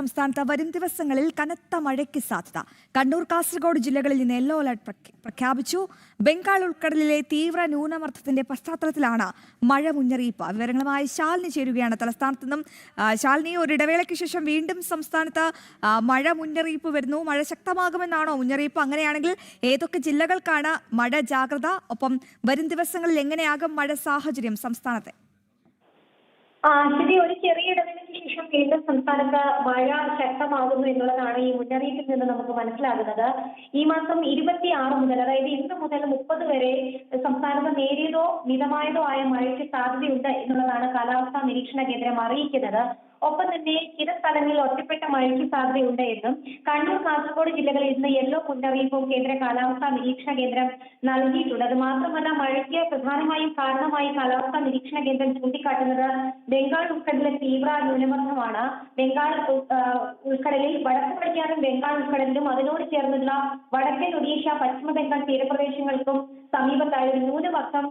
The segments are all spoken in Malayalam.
സംസ്ഥാനത്ത് വരും ദിവസങ്ങളിൽ കനത്ത മഴയ്ക്ക് സാധ്യത. കണ്ണൂർ, കാസർഗോഡ് ജില്ലകളിൽ ഇന്ന് യെല്ലോ അലർട്ട് പ്രഖ്യാപിച്ചു. ബംഗാൾ ഉൾക്കടലിലെ തീവ്ര ന്യൂനമർദ്ദത്തിന്റെ പശ്ചാത്തലത്തിലാണ് മഴ മുന്നറിയിപ്പ്. വിവരങ്ങളുമായി ശാലിനി ചേരുകയാണ് തലസ്ഥാനത്ത് നിന്നും. ശാലിനി, ഒരിടവേളയ്ക്ക് ശേഷം വീണ്ടും സംസ്ഥാനത്ത് മഴ മുന്നറിയിപ്പ് വരുന്നു. മഴ ശക്തമാകുമെന്നാണോ മുന്നറിയിപ്പ്? അങ്ങനെയാണെങ്കിൽ ഏതൊക്കെ ജില്ലകൾക്കാണ് മഴ ജാഗ്രത? ഒപ്പം വരും ദിവസങ്ങളിൽ എങ്ങനെയാകും മഴ സാഹചര്യം സംസ്ഥാനത്തെ? ശരി, ഒരു ചെറിയ ഇടവേളയ്ക്ക് ശേഷം വീണ്ടും സംസ്ഥാനത്ത് മഴ ശക്തമാകുന്നു എന്നുള്ളതാണ് ഈ മുന്നറിയിപ്പിൽ നിന്ന് നമുക്ക് മനസ്സിലാകുന്നത്. ഈ മാസം 26 മുതൽ, അതായത് ഇന്ന് മുതൽ 30 വരെ സംസ്ഥാനത്ത് നേരിയതോ മിതമായതോ ആയ മഴയ്ക്ക് സാധ്യതയുണ്ട് എന്നുള്ളതാണ് കാലാവസ്ഥാ നിരീക്ഷണ കേന്ദ്രം അറിയിക്കുന്നത്. ഒപ്പം തന്നെ ചില സ്ഥലങ്ങളിൽ ഒറ്റപ്പെട്ട മഴയ്ക്ക് സാധ്യതയുണ്ട് എന്നും കണ്ണൂർ, കാസർഗോഡ് ജില്ലകളിൽ ഇന്ന് യെല്ലോ മുന്നറിയിപ്പും കേന്ദ്ര കാലാവസ്ഥാ നിരീക്ഷണ കേന്ദ്രം നൽകിയിട്ടുണ്ട്. അത് മാത്രമല്ല, മഴയ്ക്ക് പ്രധാനമായും കാരണമായി കാലാവസ്ഥാ നിരീക്ഷണ കേന്ദ്രം ചൂണ്ടിക്കാട്ടുന്നത് ബംഗാൾ ഉൾക്കടലിലെ തീവ്ര ന്യൂനമർദ്ദമാണ്. ബംഗാൾ ഉൾക്കടലിൽ വടക്ക് പടിഞ്ഞാറൻ ബംഗാൾ ഉൾക്കടലിലും അതിനോട് ചേർന്നുള്ള വടക്കൻ ഒഡീഷ, പശ്ചിമ ബംഗാൾ തീരപ്രദേശങ്ങൾക്കും സമീപത്തായി ഒരു ന്യൂനമർദ്ദം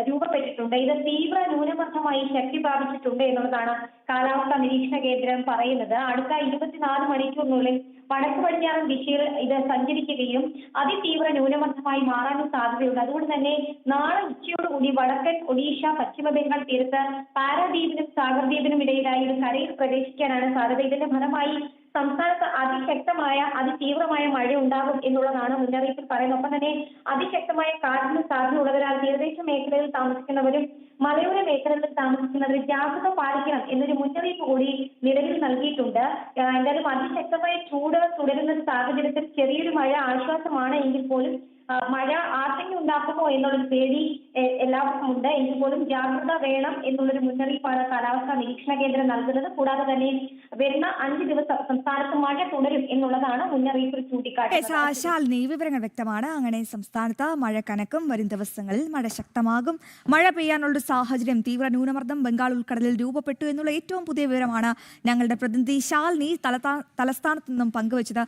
രൂപപ്പെട്ടിട്ടുണ്ട്. ഇത് തീവ്ര ന്യൂനമർദ്ദമായി ശക്തി പ്രാപിച്ചിട്ടുണ്ട് എന്നുള്ളതാണ് കാലാവസ്ഥാ നിരീക്ഷണ കേന്ദ്രം പറയുന്നത്. അടുത്ത 24 മണിക്കൂറിനുള്ളിൽ വടക്ക് പടിഞ്ഞാറൻ ദിശയിൽ ഇത് സഞ്ചരിക്കുകയും അതിതീവ്ര ന്യൂനമർദ്ദമായി മാറാനും സാധ്യതയുണ്ട്. അതുകൊണ്ട് തന്നെ നാളെ ഉച്ചയോടുകൂടി വടക്കൻ ഒഡീഷ, പശ്ചിമ ബംഗാൾ തീരത്ത് പാരാദ്വീപിനും സാഗർ ദ്വീപിനും ഇടയിലായി ഇത് കരയിൽ പ്രവേശിക്കാനാണ് സാധ്യത. ഇതിന്റെ ഫലമായി സംസ്ഥാനത്ത് അതിശക്തമായ അതിതീവ്രമായ മഴ ഉണ്ടാകും എന്നുള്ളതാണ് മുന്നറിയിപ്പിൽ പറയുന്നത്. ഒപ്പം തന്നെ അതിശക്തമായ കാറ്റിന് സാധ്യതയുള്ളതിനാൽ തീരദേശ മേഖലയിൽ താമസിക്കുന്നവരും മലയോര മേഖലകളിൽ താമസിക്കുന്നവരും ജാഗ്രത പാലിക്കണം എന്നൊരു മുന്നറിയിപ്പ് കൂടി നിലവിൽ നൽകിയിട്ടുണ്ട്. എന്തായാലും അതിശക്തമായ ചൂട് തുടരുന്ന സാഹചര്യത്തിൽ ചെറിയൊരു മഴ ആശ്വാസമാണ് എങ്കിൽ പോലും മഴ ആശങ്ക ഉണ്ടാക്കുമോ എന്നുള്ളൊരു പേടി എല്ലാവർക്കും ഉണ്ട്. എങ്കിൽ പോലും ജാഗ്രത വേണം എന്നുള്ളൊരു മുന്നറിയിപ്പാണ് കാലാവസ്ഥാ നിരീക്ഷണ കേന്ദ്രം നൽകുന്നത്. കൂടാതെ തന്നെ വരുന്ന 5 ദിവസം സംസ്ഥാനത്ത് മഴ തുടരും എന്നുള്ളതാണ് മുന്നറിയിപ്പിൽ ചൂണ്ടിക്കാട്ടുന്നത്. ശാലിനി, വിവരങ്ങൾ വ്യക്തമാണ്. അങ്ങനെ സംസ്ഥാനത്ത് മഴ കനക്കും. വരും ദിവസങ്ങളിൽ മഴ ശക്തമാകും. മഴ പെയ്യാനുള്ള സാഹചര്യം, തീവ്ര ന്യൂനമർദ്ദം ബംഗാൾ ഉൾക്കടലിൽ രൂപപ്പെട്ടു എന്നുള്ള ഏറ്റവും പുതിയ വിവരമാണ് ഞങ്ങളുടെ പ്രതിനിധി ശാലിനി തലസ്ഥാനത്ത് നിന്നും പങ്കുവച്ചത്.